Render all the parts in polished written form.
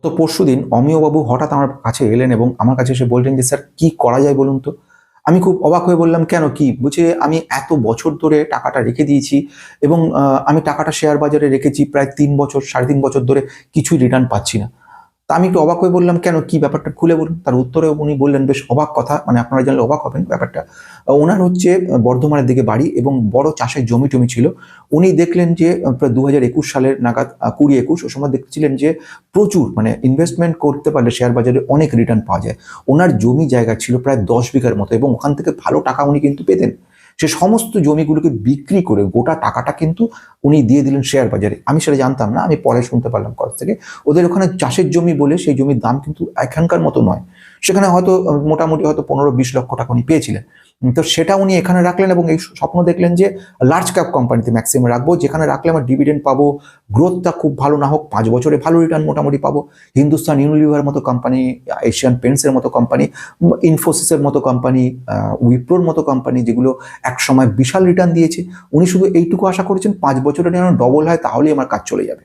তো পরশুদিন অমিয়বাবু হঠাৎ আমার কাছে এলেন এবং আমার কাছে এসে বললেন যে স্যার কি করা যায় বলুন তো। আমি খুব অবাক হয়ে বললাম, কেন, কি? বলছে, আমি এত বছর ধরে টাকাটা রেখে দিয়েছি এবং আমি টাকাটা শেয়ার বাজারে রেখেছি প্রায় ৩ বছর, ৩.৫ বছর ধরে কিছুই রিটার্ন পাচ্ছি না। তা আমি একটু অবাক হয়ে বললাম, কেন, কি ব্যাপারটা খুলে বলুন। তার উত্তরে উনি বললেন বেশ অবাক কথা, মানে আপনারা জানলে অবাক হবেন ব্যাপারটা। ওনার হচ্ছে বর্ধমানের দিকে বাড়ি এবং বড় চাষের জমি টমি ছিল। উনি দেখলেন যে প্রায় ২০২১ সালের নাগাদ, ২০-২১ ওই সময় দেখছিলেন যে প্রচুর, মানে ইনভেস্টমেন্ট করতে পারলে শেয়ার বাজারে অনেক রিটার্ন পাওয়া যায়। ওনার জমি জায়গা ছিল প্রায় ১০ বিঘার মতো এবং ওখান থেকে ভালো টাকা উনি কিন্তু পেতেন। সে সমস্ত জমিগুলোকে বিক্রি করে গোটা টাকাটা কিন্তু উনি দিয়ে দিলেন শেয়ার বাজারে। আমি সেটা জানতাম না, আমি পরে শুনতে পারলাম কাছ থেকে। ওদের ওখানে চাষের জমি বলে সেই জমির দাম কিন্তু এখানকার মতো নয়। সেখানে হয়তো মোটামুটি হয়তো ১৫-২০ লক্ষ টাকা উনি পেয়েছিলেন। তো সেটা উনি এখানে রাখলেন এবং এই স্বপ্ন দেখলেন যে লার্জ ক্যাপ কোম্পানিতে ম্যাক্সিমাম রাখবো, যেখানে রাখলে আমার ডিভিডেন্ড পাবো, গ্রোথটা খুব ভালো না হোক ৫ বছরে ভালো রিটার্ন মোটামুটি পাবো। হিন্দুস্তান ইউনিলিভার মতো কোম্পানি, এশিয়ান পেন্টসের মতো কোম্পানি, ইনফোসিসের মতো কোম্পানি, উইপ্রোর মতো কোম্পানি, যেগুলো একসময় বিশাল রিটার্ন দিয়েছে। উনি শুধু এইটুকু আশা করেছেন ৫ বছরে যেন ডবল হয়, তাহলেই আমার কাজ চলে যাবে।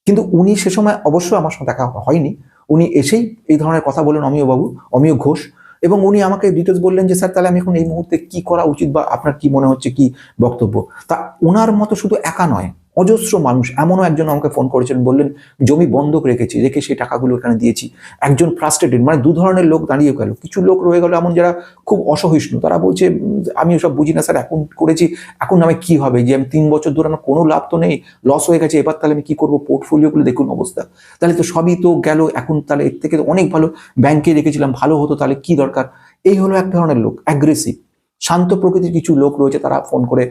কিন্তু উনি সে সময় অবশ্যই আমার সাথে দেখা হয়নি। উনি এসেই এই ধরনের কথা বললেন, অমিয়বাবু, অমিয় ঘোষ, এবং উনি আমাকে ডিটেলস বললেন যে স্যার তাহলে আমি এখন এই মুহূর্তে কি করা উচিত বা আপনার কি মনে হচ্ছে, কি বক্তব্য। তা ওনার মতো শুধু একা নয়, অজস্র মানুষ, এমনও একজন আমাকে ফোন করেছেন, বললেন জমি বন্ধক রেখে সেই টাকাগুলো এখানে দিয়েছি। একজন ফ্রাস্ট্রেটেড, মানে দু ধরনের লোক দাঁড়িয়ে গেল। কিছু লোক রয়ে গেল এমন যারা খুব অসহিষ্ণু, তারা বলছে আমি ওসব বুঝি না স্যার, এখন করেছি, এখন আমি কি হবে, যে আমি ৩ বছর ধরে আমার কোনো লাভ তো নেই, লস হয়ে গেছে, এবার তাহলে আমি কি করবো, পোর্টফোলিওগুলো দেখুন অবস্থা, তাহলে তো সবই তো গেল, এখন তাহলে এর থেকে অনেক ভালো ব্যাংকে রেখেছিলাম, ভালো হতো, তাহলে কি দরকার। এই হলো এক ধরনের লোক, অ্যাগ্রেসিভ শান্ত প্রকৃতির কিছু লোক রয়েছে, তারা ফোন করে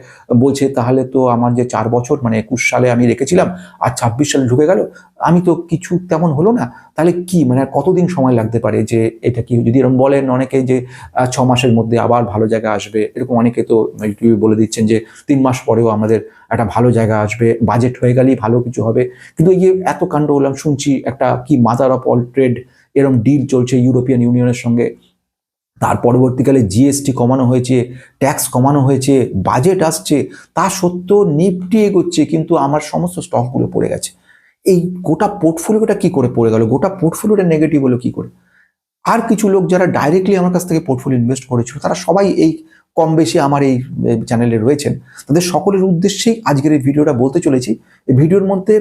বলছে তাহলে তো আমার যে ৪ বছর, মানে ২১ সালে আমি রেখেছিলাম আর ২৬ সালে ঢুকে গেল, আমি তো কিছু তেমন হলো না, তাহলে কি, মানে আর কতদিন সময় লাগতে পারে, যে এটা কি, যদি এরকম বলেন অনেকে যে ৬ মাসের মধ্যে আবার ভালো জায়গা আসবে, এরকম অনেকে তো ইউটিউবে বলে দিচ্ছেন যে ৩ মাস পরেও আমাদের একটা ভালো জায়গা আসবে, বাজেট হয়ে গেলেই ভালো কিছু হবে। কিন্তু এই যে এত কাণ্ড হলাম, শুনছি একটা কি মাদার অফ অল ট্রেড এরকম ডিল চলছে ইউরোপিয়ান ইউনিয়নের সঙ্গে, তার পরবর্তীকালে জিএসটি কমানো হয়েছে, ট্যাক্স কমানো হয়েছে, বাজেট আসছে, তা সত্ত্বেও নিফটি এগোচ্ছে, কিন্তু আমার সমস্ত স্টকগুলো পড়ে গেছে। এই গোটা পোর্টফোলিওটা কি করে পড়ে গেল, গোটা পোর্টফোলিওটা নেগেটিভ হলো কি করে। আর কিছু লোক যারা ডাইরেক্টলি আমার কাছ থেকে পোর্টফোলিও ইনভেস্ট করেছিল, তারা সবাই এই কম বেশি আমার এই চ্যানেলে রয়েছেন। তাদের সকলের উদ্দেশ্যেই আজকের এই ভিডিওটা বলতে চলেছি। এই ভিডিওর মধ্যে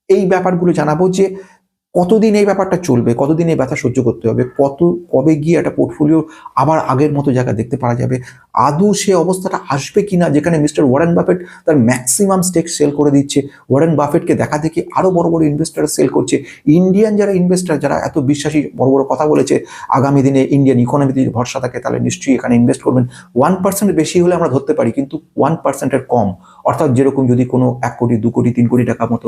এই ব্যাপারগুলো জানাবো যে কতদিন এই ব্যাপারটা চলবে, কতদিন এই ব্যথা সহ্য করতে হবে, কবে গিয়ে একটা পোর্টফোলিও আবার আগের মতো জায়গা দেখতে পারা যাবে, আদৌ সে অবস্থাটা আসবে কিনা যেখানে মিস্টার ওয়ারেন বাফেট তার ম্যাক্সিমাম স্টেক সেল করে দিচ্ছে। ওয়ারেন বাফেটকে দেখা দেখি আরো বড় বড় ইনভেস্টার সেল করছে। ইন্ডিয়ান যারা ইনভেস্টার, যারা এত বিশ্বাসী, বড় বড় কথা বলেছে আগামী দিনে ইন্ডিয়ান ইকোনমিতে যদি ভরসা থাকে তাহলে নিশ্চয়ই এখানে ইনভেস্ট করবেন। 1% বেশি হলে আমরা ধরতে পারি, কিন্তু 1%-এর কম, অর্থাৎ যেরকম যদি কোনো ১ কোটি, ২ কোটি, ৩ কোটি টাকা মতো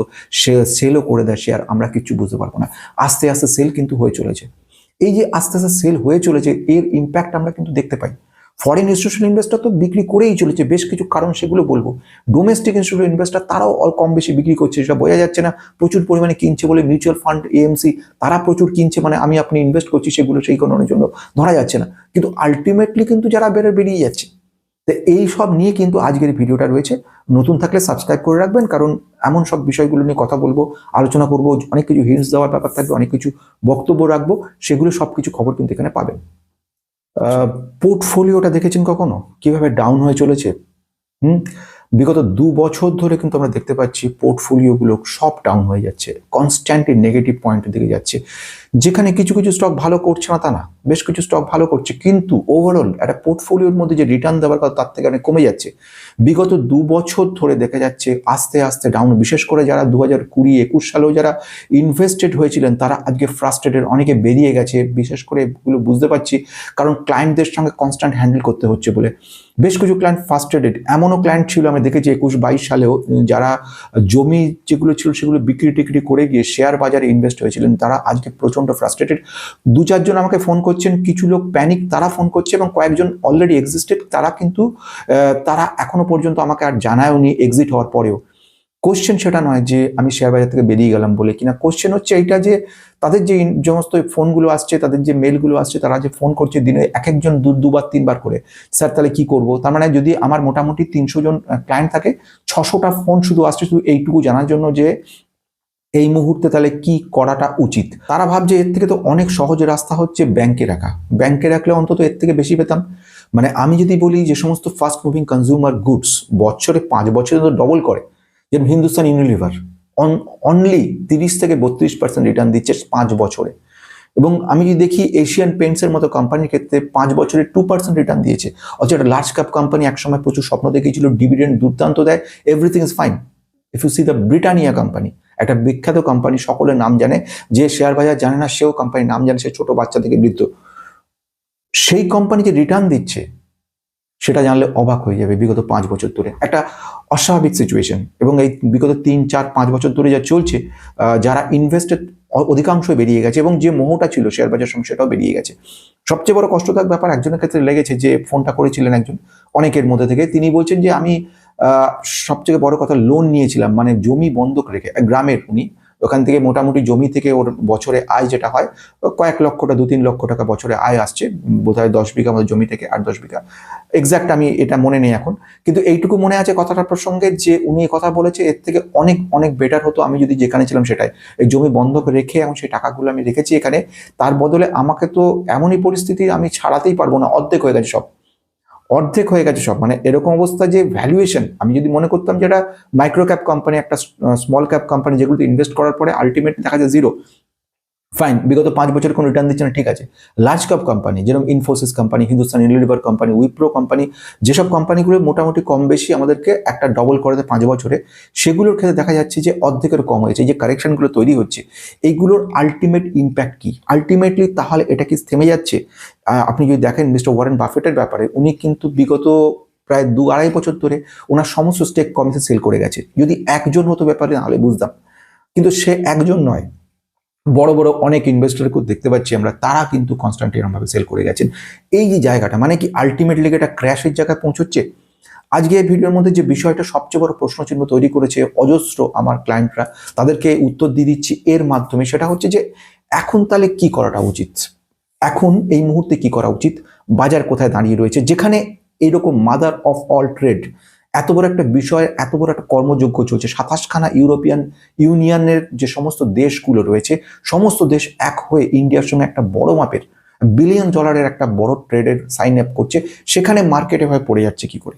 সেলও করে দেয় শেয়ার, আমরা কিচ্ছু বুঝতে পারবো না। আস্তে আস্তে সেল কিন্তু হয়ে চলেছে। এই যে আস্তে আস্তে সেল হয়ে চলেছে, এর ইম্প্যাক্ট আমরা কিন্তু দেখতে পাই। ফরেন ইনস্টিটিউশনাল ইনভেস্টর তো বিক্রি করেই চলেছে, বেশ কিছু কারণ সেগুলো বলবো। ডোমেস্টিক ইনস্টিটিউশনাল ইনভেস্টর তারাও কম বেশি বিক্রি করছে, সেটা বোঝা যাচ্ছে না। প্রচুর পরিমাণে কিনছে বলে মিউচুয়াল ফান্ড, এএমসি, তারা প্রচুর কিনছে, মানে আমি আপনি ইনভেস্ট করছি সেগুলো সেই কারণের জন্য ধরা যাচ্ছে না, কিন্তু আলটিমেটলি কিন্তু যারা বেরিয়ে যাচ্ছে। তো এই সব নিয়ে কিন্তু আজকের ভিডিওটা রয়েছে। নতুন থাকলে সাবস্ক্রাইব করে রাখবেন, কারণ এমন সব বিষয়গুলো নিয়ে কথা বলবো, আলোচনা করবো, অনেক কিছু হিন্টস দেওয়ার ব্যাপার থাকবে, অনেক কিছু বক্তব্য রাখবো, সেগুলো সবকিছু খবর কিন্তু এখানে পাবেন। পোর্টফোলিওটা দেখেছেন কখনো কিভাবে ডাউন হয়ে চলেছে? বিগত ২ বছর ধরে কিন্তু আমরা দেখতে পাচ্ছি পোর্টফোলিওগুলো সব ডাউন হয়ে যাচ্ছে, কনস্ট্যান্টলি নেগেটিভ পয়েন্টের দিকে যাচ্ছে। যেখানে কিছু কিছু স্টক ভালো করছে না তা না, বেশ কিছু স্টক ভালো করছে, কিন্তু ওভারঅল একটা পোর্টফোলিওর মধ্যে যে রিটার্ন দেওয়ার কথা তার থেকে অনেক কমে যাচ্ছে। বিগত ২ বছর ধরে দেখা যাচ্ছে আস্তে আস্তে ডাউন। বিশেষ করে যারা ২০২০-২১ সালেও যারা ইনভেস্টেড হয়েছিলেন, তারা আজকে ফ্রাস্ট্রেটেড, অনেকে বেরিয়ে গেছে। বিশেষ করে এগুলো বুঝতে পারছি কারণ ক্লায়েন্টদের সঙ্গে কনস্ট্যান্ট হ্যান্ডেল করতে হচ্ছে বলে। বেশ কিছু ক্লায়েন্ট ফ্রাস্ট্রেটেড, এমনও ক্লায়েন্ট ছিল আমি দেখেছি ২১-২২ সালেও, যারা জমি যেগুলো ছিল সেগুলো বিক্রি টিক্রি করে গিয়ে শেয়ার বাজারে ইনভেস্ট হয়েছিলেন, তারা আজকে প্রচণ্ড ফ্রাস্ট্রেটেড। ২-৪ জন আমাকে ফোন করছেন, কিছু লোক প্যানিক, তারা ফোন করছে, এবং কয়েকজন অলরেডি এক্সিস্টেড, তারা কিন্তু তারা এখনো পর্যন্ত আমাকে আর জানায়ওনি এক্সিট হওয়ার পরেও। কোশ্চেন সেটা নয় যে আমি শেয়ার বাজার থেকে বেরিয়ে গেলাম বলে কিনা, কোশ্চেন হচ্ছে এইটা যে তাদের যে সমস্ত ফোনগুলো আসছে, তাদের যে মেলগুলো আসছে, তারা যে ফোন করছে দিনে এক একজন দুবার ৩বার করে, স্যার তাহলে কি করব। তার মানে যদি আমার মোটামুটি ৩০০ জন ক্লায়েন্ট থাকে, ৬০০টা ফোন শুধু আসছে শুধু এইটুকু জানার জন্য যে এই মুহূর্তে তাহলে কি করাটা উচিত? তারা ভাবছে এর থেকে তো অনেক সহজ রাস্তা হচ্ছে ব্যাংকে রাখা, ব্যাংকে রাখলে অন্তত এর থেকে বেশি পেতাম। মানে আমি যদি বলি যে সমস্ত ফাস্ট মুভিং কনজিউমার গুডস বছরে 5 বছরে তো ডবল করে, যেমন হিন্দুস্তান ইউনিলিভার অনলি 30 থেকে 32% রিটার্ন দিচ্ছে 5 বছরে। এবং আমি যদি দেখি এশিয়ান পেন্টসের মতো কোম্পানির ক্ষেত্রে 5 বছরে 2% রিটার্ন দিয়েছে। অথচ একটা লার্জ ক্যাপ কোম্পানি একসময় প্রচুর স্বপ্ন দেখেছিল, ডিভিডেন্ড দুর্দান্ত দেয়, everything is fine. If you see the Britannia company, একটা বিখ্যাত কোম্পানি, সকলের নাম জানে, যে শেয়ার বাজার জানে না সেও কোম্পানির নাম জানে, সে ছোট বাচ্চা থেকে বৃদ্ধ। সেই কোম্পানি যে রিটার্ন দিচ্ছে সেটা জানলে অবাক হয়ে যাবে। বিগত 5 বছর ধরে একটা অস্বাভাবিক সিচুয়েশন, এবং এই বিগত 3, 4, 5 বছর ধরে যা চলছে, যারা ইনভেস্টেড অধিকাংশই বেরিয়ে গেছে, এবং যে মোহটা ছিল শেয়ার বাজার সঙ্গে সেটাও বেরিয়ে গেছে। সবচেয়ে বড় কষ্টদায়ক ব্যাপার একজনের ক্ষেত্রে লেগেছে, যে ফোনটা করেছিলেন একজন অনেকের মধ্যে থেকে, তিনি বলছেন যে আমি সবচেয়ে বড় কথা লোন নিয়েছিলাম, মানে জমি বন্ধক রেখে, গ্রামের উনি, ওখান থেকে মোটামুটি জমি থেকে ওর বছরে আয় যেটা হয় কয়েক লক্ষ টাকা, 2-3 লক্ষ টাকা বছরে আয় আসছে, বোধহয় 10 বিঘা মতো জমি থেকে, 8-10 বিঘা এক্সাক্ট আমি এটা মনে নেই এখন, কিন্তু এইটুকু মনে আছে কথাটার প্রসঙ্গে, যে উনি কথা বলেছে এর থেকে অনেক অনেক বেটার হতো আমি যদি যেখানে ছিলাম সেটাই, এই জমি বন্ধক রেখে এবং সেই টাকাগুলো আমি রেখেছি এখানে, তার বদলে আমাকে তো এমনই পরিস্থিতি আমি ছাড়াতেই পারবো না, অর্ধেক হয়ে গেছে সব, অর্ধেক হয়ে গেছে সব। মানে এরকম অবস্থা যে ভ্যালুয়েশন, আমি যদি মনে করতাম যে একটা মাইক্রো ক্যাপ কোম্পানি, একটা স্মল ক্যাপ কোম্পানি, যেগুলোতে ইনভেস্ট করার পরে আলটিমেটলি দেখা যায় জিরো, ফাইন, বিগত 5 বছর কোনো রিটার্ন দিচ্ছে না, ঠিক আছে। লার্জ ক্যাপ কোম্পানি যেরকম Infosys company, Hindustan Unilever company, Wipro company, যেসব কোম্পানিগুলো মোটামুটি কম বেশি আমাদেরকে একটা ডবল করে দেয় 5 বছরে, সেগুলোর ক্ষেত্রে দেখা যাচ্ছে যে অর্ধেকের কম হয়েছে। এই যে কারেকশনগুলো তৈরি হচ্ছে, এইগুলোর আলটিমেট ইম্প্যাক্ট কি? আলটিমেটলি তাহলে এটা কি থেমে যাচ্ছে? আপনি যদি দেখেন মিস্টার ওয়ারেন বাফেটের ব্যাপারে, উনি কিন্তু বিগত প্রায় 2-2.5 বছর ধরে ওনার সমস্ত স্টেক কমিশন সেল করে গেছে। যদি একজন হতো ব্যাপারে তাহলে বুঝতাম, কিন্তু সে একজন নয়, বড় বড় অনেক ইনভেস্টরকে দেখতে পাচ্ছি আমরা, তারা কিন্তু কনস্ট্যান্ট এরকমভাবে সেল করে গেছেন। এই যে জায়গাটা, মানে কি আলটিমেটলি এটা ক্র্যাশের জায়গায় পৌঁছচ্ছে। আজকে এই ভিডিওর মধ্যে যে বিষয়টা সবচেয়ে বড় প্রশ্নচিহ্ন তৈরি করেছে অজস্র আমার ক্লায়েন্টরা, তাদেরকে উত্তর দিয়ে দিচ্ছি এর মাধ্যমে, সেটা হচ্ছে যে এখন তাহলে কি করাটা উচিত, এখন এই মুহূর্তে কি করা উচিত, বাজার কোথায় দাঁড়িয়ে রয়েছে, যেখানে এইরকম মাদার অফ অল ট্রেড, এত বড় একটা বিষয়, এত বড় একটা কর্মযজ্ঞ চলছে, 27খানা ইউরোপিয়ান ইউনিয়নের যে সমস্ত দেশগুলো রয়েছে, সমস্ত দেশ এক হয়ে ইন্ডিয়ার সঙ্গে একটা বড় মাপের $1 বিলিয়ন একটা বড় ট্রেডের সাইন আপ করছে, সেখানে মার্কেটে হয়ে পড়ে যাচ্ছে কি করে?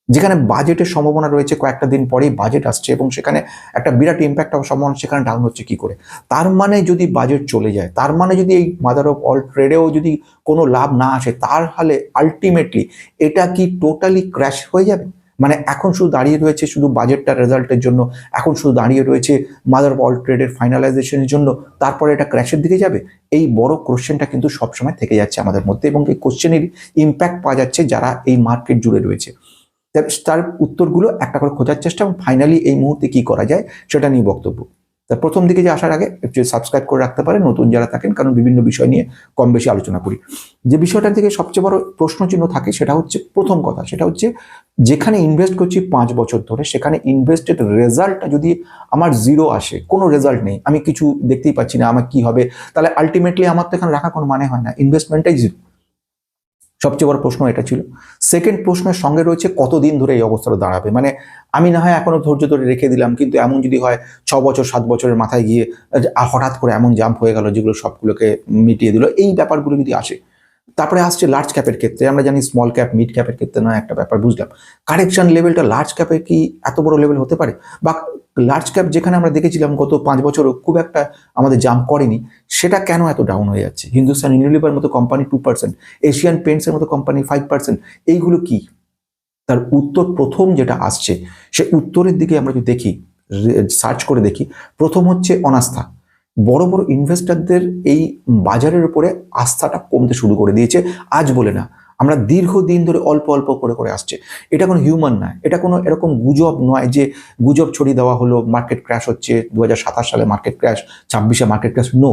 যেখানে বাজেটের সম্ভাবনা রয়েছে, কয়েকটা দিন পরেই বাজেট আসছে এবং সেখানে একটা বিরাট ইম্প্যাক্ট হওয়ার সম্ভাবনা, সেখানে ডাউন হচ্ছে কি করে? তার মানে যদি বাজেট চলে যায়, তার মানে যদি এই মাদার অফ অল ট্রেডেও যদি কোনো লাভ না আসে, তাহলে আলটিমেটলি এটা কি টোটালি ক্র্যাশ হয়ে যাবে? মানে এখন শুধু দাঁড়িয়ে রয়েছে শুধু বাজেটটার রেজাল্টের জন্য, এখন শুধু দাঁড়িয়ে রয়েছে মাদার অফ অল ট্রেডের ফাইনালাইজেশনের জন্য, তারপরে এটা ক্র্যাশের দিকে যাবে? এই বড় কোশ্চেনটা কিন্তু সবসময় থেকে যাচ্ছে আমাদের মধ্যে, এবং এই কোশ্চেনের ইম্প্যাক্ট পাওয়া যাচ্ছে যারা এই মার্কেট জুড়ে রয়েছে। তার উত্তরগুলো একটা করে খোঁজার চেষ্টা, এবং ফাইনালি এই মুহূর্তে কি করা যায় সেটা নিয়ে বক্তব্য। তার প্রথম দিকে যে আসার আগে একটু সাবস্ক্রাইব করে রাখতে পারেন নতুন যারা থাকেন, কারণ বিভিন্ন বিষয় নিয়ে কম বেশি আলোচনা করি। যে বিষয়টার দিকে সবচেয়ে বড় প্রশ্নচিহ্ন থাকে সেটা হচ্ছে, প্রথম কথা সেটা হচ্ছে, যেখানে ইনভেস্ট করছি 5 বছর ধরে, সেখানে ইনভেস্টেড রেজাল্টটা যদি আমার জিরো আসে, কোনো রেজাল্ট নেই, আমি কিছু দেখতেই পাচ্ছি না, আমার কি হবে, তাহলে আলটিমেটলি আমার তো এখানে রাখা কোনো মানে হয় না, ইনভেস্টমেন্টটাই জিরো। সবচেয়ে বড় প্রশ্ন এটা ছিল। সেকেন্ড প্রশ্নের সঙ্গে রয়েছে কতদিন ধরে এই অবস্থাটা দাঁড়াবে। মানে আমি না হয় এখনো ধৈর্য ধরে রেখে দিলাম, কিন্তু এমন যদি হয় 6 বছর 7 বছরের মাথায় গিয়ে হঠাৎ করে এমন জাম্প হয়ে গেল যেগুলো সবগুলোকে মিটিয়ে দিল, এই ব্যাপারগুলো যদি আসে। তারপরে আসছে লার্জ ক্যাপের ক্ষেত্রে, আমরা জানি স্মল ক্যাপ মিড ক্যাপের ক্ষেত্রে নয় একটা ব্যাপার বুঝলাম, কারেকশন লেভেলটা লার্জ ক্যাপে কি এত বড় লেভেল হতে পারে? বা লার্জ ক্যাপ যেখানে আমরা দেখেছিলাম গত 5 বছর খুব একটা আমাদের জাম্প করেনি, সেটা কেন এত ডাউন হয়ে যাচ্ছে? হিন্দুস্তান ইউনিলিভার মতো কোম্পানি 2%, এশিয়ান পেন্টসের মতো কোম্পানি 5%, এইগুলো কি? তার উত্তর প্রথম যেটা আসছে, সে উত্তরের দিকে আমরা যদি দেখি, সার্চ করে দেখি, প্রথম হচ্ছে অনাস্থা। বড় বড় ইনভেস্টরদের এই বাজারের উপরে আস্থাটা কমতে শুরু করে দিয়েছে, আজ বলে না, আমরা দীর্ঘদিন ধরে অল্প অল্প করে করে আসছে। এটা কোনো হিউম্যান নয়, এটা কোনো এরকম গুজব নয় যে গুজব ছড়িয়ে দেওয়া হলো, মার্কেট ক্র্যাশ হচ্ছে, 2027 সালে মার্কেট ক্র্যাশ, 26-এ মার্কেট ক্র্যাশ, নো,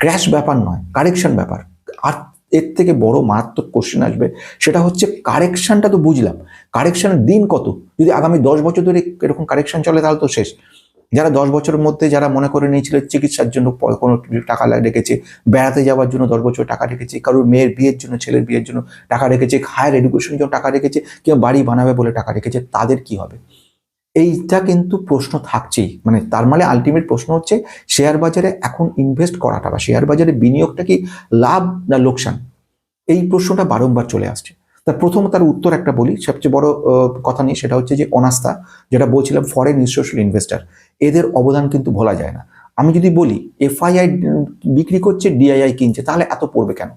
ক্র্যাশ ব্যাপার নয়, কারেকশন ব্যাপার। আর এর থেকে বড় মারাত্মক কোশ্চেন আসবে, সেটা হচ্ছে কারেকশনটা তো বুঝলাম, কারেকশনের দিন কত? যদি আগামী 10 বছর ধরে এরকম কারেকশন চলে তাহলে তো শেষ। যারা 10 বছরের মধ্যে যারা মনে করে নিয়েছিল চিকিৎসার জন্য কোনো টাকা রেখেছে, বেড়াতে যাওয়ার জন্য 10 বছর টাকা রেখেছে, কারোর মেয়ের বিয়ের জন্য, ছেলের বিয়ের জন্য টাকা রেখেছে, হায়ার এডুকেশনের জন্য টাকা রেখেছে, কেউ বাড়ি বানাবে বলে টাকা রেখেছে, তাদের কি হবে? এইটা কিন্তু প্রশ্ন থাকছেই, মানে তার মানে আলটিমেট প্রশ্ন হচ্ছে শেয়ার বাজারে এখন ইনভেস্ট করাটা বা শেয়ার বাজারে বিনিয়োগটা কি লাভ না লোকসান, এই প্রশ্নটা বারংবার চলে আসছে। তার উত্তর একটা বলি, সবচেয়ে বড় কথা নিয়ে, সেটা হচ্ছে যে অনাস্থা, যেটা বলছিলাম ফরেন ইনস্টিটিউশনাল ইনভেস্টার, এদের অবদান কিন্তু ভোলা যায় না। আমি যদি বলি এফআইআই বিক্রি করছে, ডিআইআই কিনছে, তাহলে এত পড়বে কেন?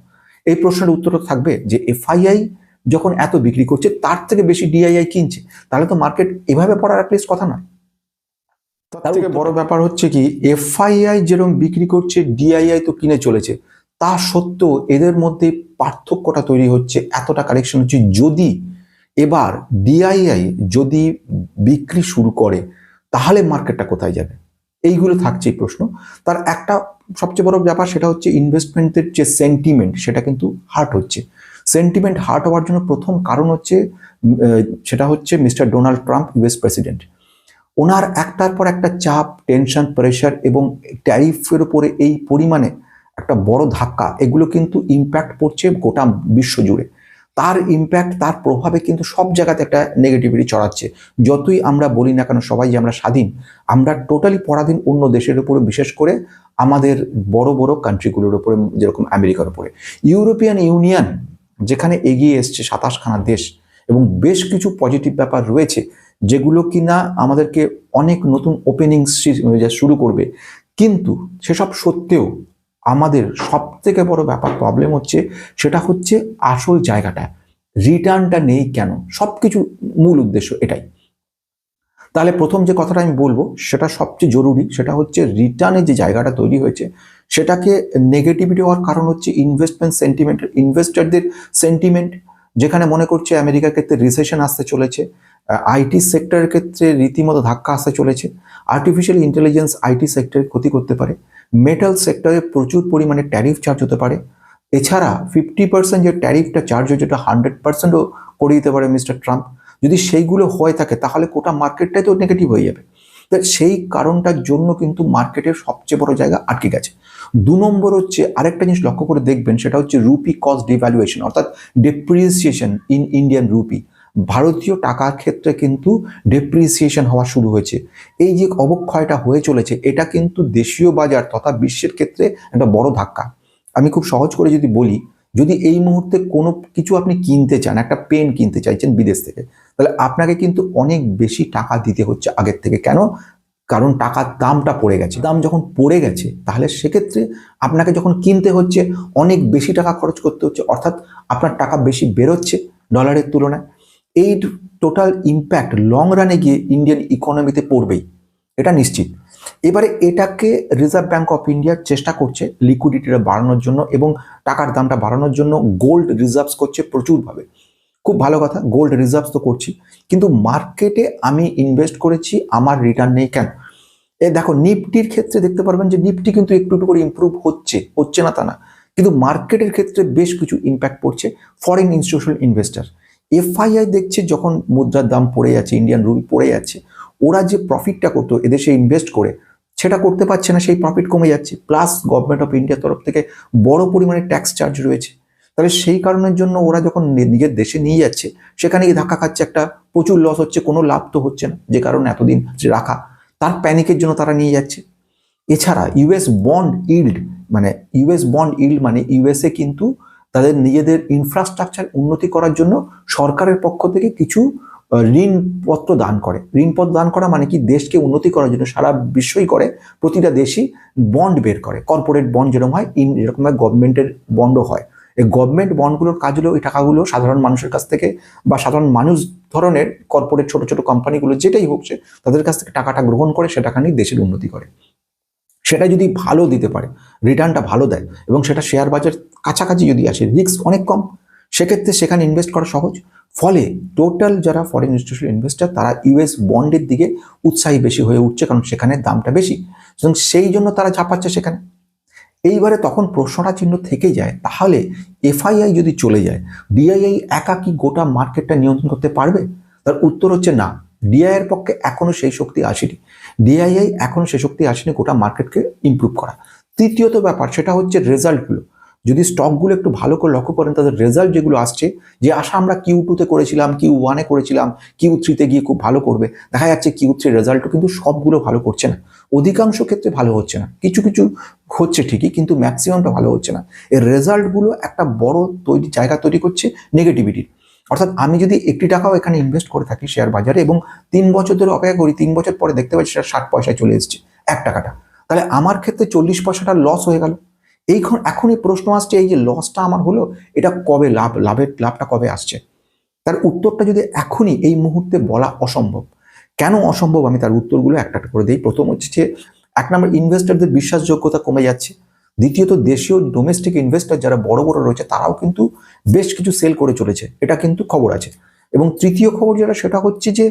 এই প্রশ্নের উত্তর থাকবে যে এফআইআই যখন এত বিক্রি করছে তার থেকে বেশি ডিআইআই কিনছে, তাহলে তো মার্কেট এভাবে পড়ার অ্যাটলিস্ট কথা নয়। তার থেকে বড় ব্যাপার হচ্ছে কি, এফআইআই যেরকম বিক্রি করছে, ডিআইআই তো কিনে চলেছে, তা সত্ত্বেও এদের মধ্যে পার্থক্যটা তৈরি হচ্ছে, এতটা কারেকশন হচ্ছে। যদি এবার ডিআইআই যদি বিক্রি শুরু করে, তাহলে মার্কেটটা কোথায় যাবে? এইগুলো থাকছে প্রশ্ন। তার একটা সবচেয়ে বড় ব্যাপার, সেটা হচ্ছে ইনভেস্টমেন্টের যে সেন্টিমেন্ট, সেটা কিন্তু হার্ট হচ্ছে। সেন্টিমেন্ট হার্ট হওয়ার জন্য প্রথম কারণ হচ্ছে সেটা হচ্ছে mister Donald Trump, US president. ওনার একটার পর একটা চাপ, টেনশন, প্রেশার এবং ট্যারিফের উপরে এই পরিমাণে একটা বড় ধাক্কা, এগুলো কিন্তু ইম্প্যাক্ট পড়ছে গোটা বিশ্ব জুড়ে। তার ইম্প্যাক্ট, তার প্রভাবে কিন্তু সব জায়গাতে একটা নেগেটিভিটি ছড়াচ্ছে। যতই আমরা বলি না কেন সবাই যে আমরা স্বাধীন, আমরা টোটালি পরাধীন অন্য দেশের উপরে, বিশেষ করে আমাদের বড় বড় কান্ট্রিগুলোর উপরে, যেরকম আমেরিকার উপরে। ইউরোপিয়ান ইউনিয়ন যেখানে এগিয়ে এসছে 27খানা দেশ, এবং বেশ কিছু পজিটিভ ব্যাপার রয়েছে যেগুলো কিনা আমাদেরকে অনেক নতুন ওপেনিং শুরু করবে, কিন্তু সেসব সত্ত্বেও আমাদের সব থেকে বড় ব্যাপার প্রবলেম হচ্ছে, সেটা হচ্ছে আসল জায়গাটা, রিটার্নটা নেই কেন? সবকিছু মূল উদ্দেশ্য এটাই। তাহলে প্রথম যে কথাটা আমি বলবো সেটা সবচেয়ে জরুরি, সেটা হচ্ছে রিটার্নের যে জায়গাটা তৈরি হয়েছে, সেটাকে নেগেটিভিটি হওয়ার কারণ হচ্ছে ইনভেস্টমেন্ট সেন্টিমেন্ট, ইনভেস্টরদের সেন্টিমেন্ট, যেখানে মনে করছে আমেরিকার ক্ষেত্রে রিসেশন আসতে চলেছে, আইটি সেক্টরের ক্ষেত্রে রীতিমতো ধাক্কা আসতে চলেছে, আর্টিফিশিয়াল ইন্টেলিজেন্স আইটি সেক্টরে ক্ষতি করতে পারে, মেটাল সেক্টরে প্রচুর পরিমাণে ট্যারিফ চার্জ হতে পারে, এছাড়া 50% যে ট্যারিফটা চার্জ হয়েছে, যেটা 100%ও করে দিতে পারে মিস্টার ট্রাম্প। যদি সেইগুলো হয়ে থাকে তাহলে গোটা মার্কেটটাই তো নেগেটিভ হয়ে যাবে। তো সেই কারণটার জন্য কিন্তু মার্কেটের সবচেয়ে বড় জায়গা আটকে গেছে। 2 নম্বর হচ্ছে আরেকটা জিনিস লক্ষ্য করে দেখবেন, সেটা হচ্ছে রুপি কস্ট ডিভ্যালুয়েশন, অর্থাৎ ডেপ্রিসিয়েশন ইন ইন্ডিয়ান রুপি। ভারতীয় টাকার ক্ষেত্রে কিন্তু ডেপ্রিসিয়েশন হওয়া শুরু হয়েছে। এই যে অবক্ষয়টা হয়ে চলেছে, এটা কিন্তু দেশীয় বাজার তথা বিশ্বের ক্ষেত্রে একটা বড় ধাক্কা। আমি খুব সহজ করে যদি বলি, যদি এই মুহূর্তে কোনো কিছু আপনি কিনতে চান, একটা পেন কিনতে চাইছেন বিদেশ থেকে, তাহলে আপনাকে কিন্তু অনেক বেশি টাকা দিতে হচ্ছে আগের থেকে। কেন? কারণ টাকার দামটা পড়ে গেছে। দাম যখন পড়ে গেছে, তাহলে সেক্ষেত্রে আপনাকে যখন কিনতে হচ্ছে, অনেক বেশি টাকা খরচ করতে হচ্ছে, অর্থাৎ আপনার টাকা বেশি বেরোচ্ছে ডলারের তুলনায়। এই টোটাল ইম্প্যাক্ট লং রানে গিয়ে ইন্ডিয়ান ইকোনমিতে পড়বেই, এটা নিশ্চিত। এবারে এটাকে রিজার্ভ ব্যাঙ্ক অফ ইন্ডিয়া চেষ্টা করছে লিকুইডিটিটা বাড়ানোর জন্য এবং টাকার দামটা বাড়ানোর জন্য গোল্ড রিজার্ভস করছে প্রচুরভাবে। খুব ভালো কথা, গোল্ড রিজার্ভস তো করছি, কিন্তু মার্কেটে আমি ইনভেস্ট করেছি, আমার রিটার্ন নেই কেন? দেখো নিফটির ক্ষেত্রে দেখতে পারবেন যে নিফটি কিন্তু একটু একটু করে ইম্প্রুভ হচ্ছে না তা না, কিন্তু মার্কেটের ক্ষেত্রে বেশ কিছু ইম্প্যাক্ট পড়ছে ফরেন ইনস্টিটিউশনাল ইনভেস্টার। এফআইআই দেখছে যখন মুদ্রার দাম পড়ে যাচ্ছে, ইন্ডিয়ান রুপি পড়ে যাচ্ছে, ওরা যে প্রফিটটা করতো এদেশে ইনভেস্ট করে, সেটা করতে পারছে না, সেই প্রফিট কমে যাচ্ছে। প্লাস গভর্নমেন্ট অফ ইন্ডিয়ার তরফ থেকে বড় পরিমাণে ট্যাক্স চার্জ রয়েছে। তাহলে সেই কারণের জন্য ওরা যখন নিজের দেশে নিয়ে যাচ্ছে, সেখানে গিয়ে ধাক্কা খাচ্ছে, একটা প্রচুর লস হচ্ছে, কোনো লাভ তো হচ্ছে না, যে কারণে এতদিন রাখা, তার প্যানিকের জন্য তারা নিয়ে যাচ্ছে। এছাড়া ইউএস বন্ড ইল্ড, মানে ইউএসএ কিন্তু তাদের নিজেদের ইনফ্রাস্ট্রাকচার উন্নতি করার জন্য সরকারের পক্ষ থেকে কিছু ঋণপত্র দান করে। ঋণপত্র দান করা মানে কি, দেশকে উন্নতি করার জন্য সারা বিশ্বই করে, প্রতিটা দেশই বন্ড বের করে, কর্পোরেট বন্ড যেরকম হয়, এরকমভাবে গভর্নমেন্টের বন্ডও হয়। এই গভর্নমেন্ট বন্ডগুলোর কাজ হলো এই টাকাগুলো সাধারণ মানুষের কাছ থেকে, বা সাধারণ মানুষ ধরনের কর্পোরেট ছোট ছোট কোম্পানিগুলো যেটাই হচ্ছে, তাদের কাছ থেকে টাকাটা গ্রহণ করে সে টাকা নিয়ে দেশের উন্নতি করে। সেটা যদি ভালো দিতে পারে, রিটার্নটা ভালো দেয়, এবং সেটা শেয়ার বাজার কাছাকাছি যদি আসে, রিস্ক অনেক কম, সেক্ষেত্রে সেখানে ইনভেস্ট করা সহজ। ফলে টোটাল যারা ফরেন ইনস্টিটিউশনাল ইনভেস্টার, তারা ইউএস বন্ডের দিকে উৎসাহী বেশি হয়ে উঠছে, কারণ সেখানে দামটা বেশি, এবং সেই জন্য তারা ঝাঁপাচ্ছে সেখানে। এইবারে তখন প্রশ্নটা চিহ্ন থেকে যায়, তাহলে এফআইআই যদি চলে যায়, ডিআইআই একা কি গোটা মার্কেটটা নিয়ন্ত্রণ করতে পারবে? তার উত্তর হচ্ছে না, ডিআইআইয়ের পক্ষে এখনো সেই শক্তি আসেনি। ডিআইআই এখনো সেই শক্তি আসেনি গোটা মার্কেটকে ইমপ্রুভ করা। তৃতীয়ত ব্যাপার, সেটা হচ্ছে রেজাল্টগুলো। যদি স্টকগুলো একটু ভালো করে লক্ষ্য করেন, তাদের রেজাল্ট যেগুলো আসছে, যে আশা আমরা Q2-তে করেছিলাম, Q1-এ করেছিলাম, Q3-তে গিয়ে খুব ভালো করবে, দেখা যাচ্ছে Q3 রেজাল্টও কিন্তু সবগুলো ভালো করছে না, অধিকাংশ ক্ষেত্রে ভালো হচ্ছে না, কিছু কিছু হচ্ছে ঠিকই, কিন্তু ম্যাক্সিমামটা ভালো হচ্ছে না। এর রেজাল্টগুলো একটা বড় জায়গা তৈরি করছে নেগেটিভিটির। অর্থাৎ আমি যদি 1 টাকাও এখানে ইনভেস্ট করে থাকি শেয়ার বাজারে এবং 3 বছর ধরে অপেক্ষা করি, 3 বছর পরে দেখতে পাচ্ছি সেটা 60 পয়সায় চলে এসেছে 1 টাকাটা, তাহলে আমার ক্ষেত্রে 40 পয়সাটা লস হয়ে গেল। এখনই প্রশ্ন আসছে, এই যে লসটা আমার হলো, এটা কবে লাভটা কবে আসছে? তার উত্তরটা যদি এখনই এই মুহূর্তে বলা অসম্ভব। কেন অসম্ভব আমি তার উত্তরগুলো একটা একটা করে দিই। প্রথম হচ্ছে যে 1 নম্বর, ইনভেস্টরদের বিশ্বাসযোগ্যতা কমে যাচ্ছে। দ্বিতীয়ত, দেশীয় ডোমেস্টিক ইনভেস্টর যারা বড় বড় রয়েছে তারাও কিন্তু বেশ কিছু সেল করে চলেছে, এটা কিন্তু খবর আছে। এবং তৃতীয় খবর যেটা, সেটা হচ্ছে যে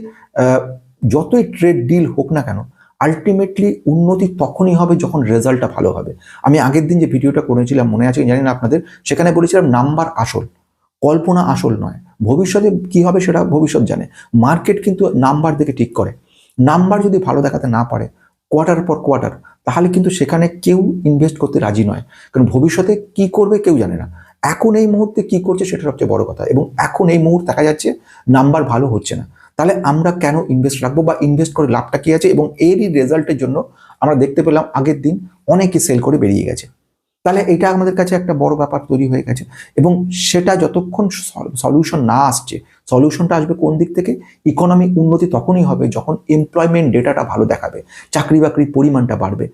যতই ট্রেড ডিল হোক না কেন, আলটিমেটলি উন্নতি তখনই হবে যখন রেজাল্টটা ভালো হবে। আমি আগের দিন যে ভিডিওটা করেছিলাম মনে আছে জানি না আপনাদের, সেখানে বলেছিলাম নাম্বার আসল, কল্পনা আসল নয়। ভবিষ্যতে কি হবে সেটা ভবিষ্যৎ জানে, মার্কেট কিন্তু নাম্বার দেখে ঠিক করে। নাম্বার যদি ভালো দেখাতে না পারে কোয়ার্টার পর কোয়ার্টার, তাহলে কিন্তু সেখানে কেউ ইনভেস্ট করতে রাজি নয়, কারণ ভবিষ্যতে কি করবে কেউ জানে না। এখন এই মুহূর্তে কি করছে সেটা সবচেয়ে বড় কথা, এবং এখন এই মুহূর্তে দেখা যাচ্ছে নাম্বার ভালো হচ্ছে না। তাহলে আমরা কেন ইনভেস্ট রাখবো, বা ইনভেস্ট করে লাভটা কি আছে? এবং এরই রেজাল্টের জন্য আমরা দেখতে পেলাম আগের দিন অনেকে সেল করে বেরিয়ে গেছে। তাহলে এটা আমাদের কাছে একটা বড় ব্যাপার তৈরি হয়ে গেছে, এবং সেটা যতক্ষণ সলিউশন না আসছে, সলিউশনটা আসবে কোন দিক থেকে? ইকোনমি উন্নতি তখনই হবে যখন এমপ্লয়মেন্ট ডেটাটা ভালো দেখাবে, চাকরি বাকরির পরিমাণটা বাড়বে।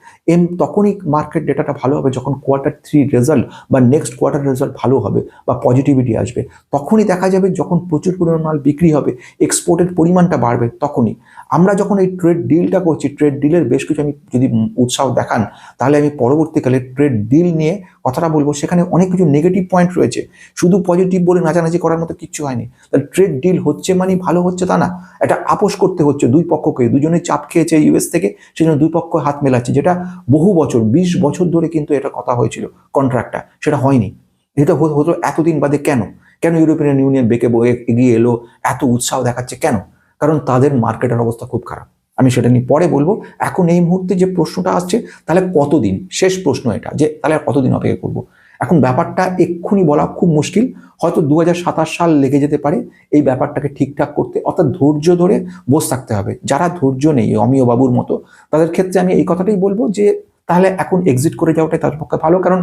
তখনই মার্কেট ডেটাটা ভালো হবে যখন Q3 রেজাল্ট বা নেক্সট কোয়ার্টার রেজাল্ট ভালো হবে বা পজিটিভিটি আসবে। তখনই দেখা যাবে যখন প্রচুর পরিমাণ মাল বিক্রি হবে, এক্সপোর্টের পরিমাণটা বাড়বে। তখনই আমরা যখন এই ট্রেড ডিলটা করছি, ট্রেড ডিলের বেশ কিছু আমি যদি উৎসাহ দেখান, তাহলে আমি পরবর্তীকালে ট্রেড ডিল নিয়ে কথাটা বলবো। সেখানে অনেক কিছু নেগেটিভ পয়েন্ট রয়েছে, শুধু পজিটিভ বলে নাচানাচি করার মতো কিচ্ছু হয়নি। তাহলে ট্রেড ডিল হচ্ছে মানে ভালো হচ্ছে তা না, এটা আপোষ করতে হচ্ছে দুই পক্ষকে, দুজনে চাপ খেয়েছে US থেকে, সেজন্য দুই পক্ষ হাত মেলাচ্ছে, যেটা বহু বছর 20 বছর ধরে কিন্তু এটা কথা হয়েছিল কন্ট্রাক্টটা, সেটা হয়নি। এটা হতো এতদিন বাদে কেন? কেন ইউরোপিয়ান ইউনিয়ন বেঁকে বয়ে এগিয়ে এলো, এত উৎসাহ দেখাচ্ছে কেন? কারণ তাদের মার্কেটের অবস্থা খুব খারাপ। আমি সেটা নিয়ে পরে বলবো। এখন এই মুহূর্তে যে প্রশ্নটা আসছে, তাহলে কতদিন, শেষ প্রশ্ন এটা, যে তাহলে আর কতদিন অপেক্ষা করবো? এখন ব্যাপারটা এক্ষুনি বলা খুব মুশকিল, হয়তো 2027 সাল লেগে যেতে পারে এই ব্যাপারটাকে ঠিকঠাক করতে। অর্থাৎ ধৈর্য ধরে বসে থাকতে হবে। যারা ধৈর্য নেই, অমিয় বাবুর মতো, তাদের ক্ষেত্রে আমি এই কথাটাই বলবো যে তাহলে এখন এক্সিট করে যাওয়াটাই তার পক্ষে ভালো। কারণ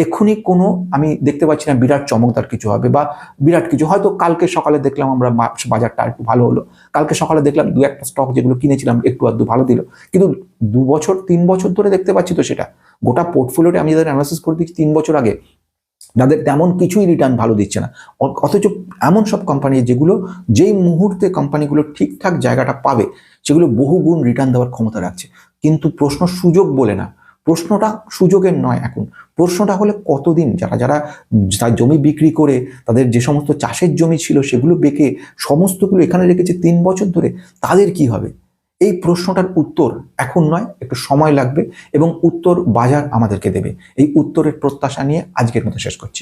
এক্ষুনি কোনো আমি দেখতে পাচ্ছি না বিরাট চমকদার কিছু হবে, বা বিরাট কিছু হয়তো কালকে সকালে দেখলাম আমরা বাজারটা একটু ভালো হলো, কালকে সকালে দেখলাম 2-1টা স্টক যেগুলো কিনেছিলাম একটু আধটু ভালো দিল, কিন্তু 2 বছর 3 বছর ধরে দেখতে পাচ্ছি তো সেটা গোটা পোর্টফোলিওটা আমি যাদের অ্যানালাইসিস করে দিচ্ছি 3 বছর আগে, যাদের তেমন কিছুই রিটার্ন ভালো দিচ্ছে না। অথচ এমন সব কোম্পানি যেগুলো যেই মুহূর্তে কোম্পানিগুলো ঠিকঠাক জায়গাটা পাবে, সেগুলো বহুগুণ রিটার্ন দেওয়ার ক্ষমতা রাখছে। কিন্তু প্রশ্ন সুযোগ বলে না, প্রশ্নটা সুযোগের নয়। এখন প্রশ্নটা হলে কতদিন, যারা জমি বিক্রি করে তাদের যে সমস্ত চাষের জমি ছিল সেগুলো বেঁকে সমস্তগুলো এখানে রেখেছে 3 বছর ধরে, তাদের কি হবে? এই প্রশ্নটার উত্তর এখন নয়, একটু সময় লাগবে, এবং উত্তর বাজার আমাদেরকে দেবে। এই উত্তরের প্রত্যাশা নিয়ে আজকের মতো শেষ করছি।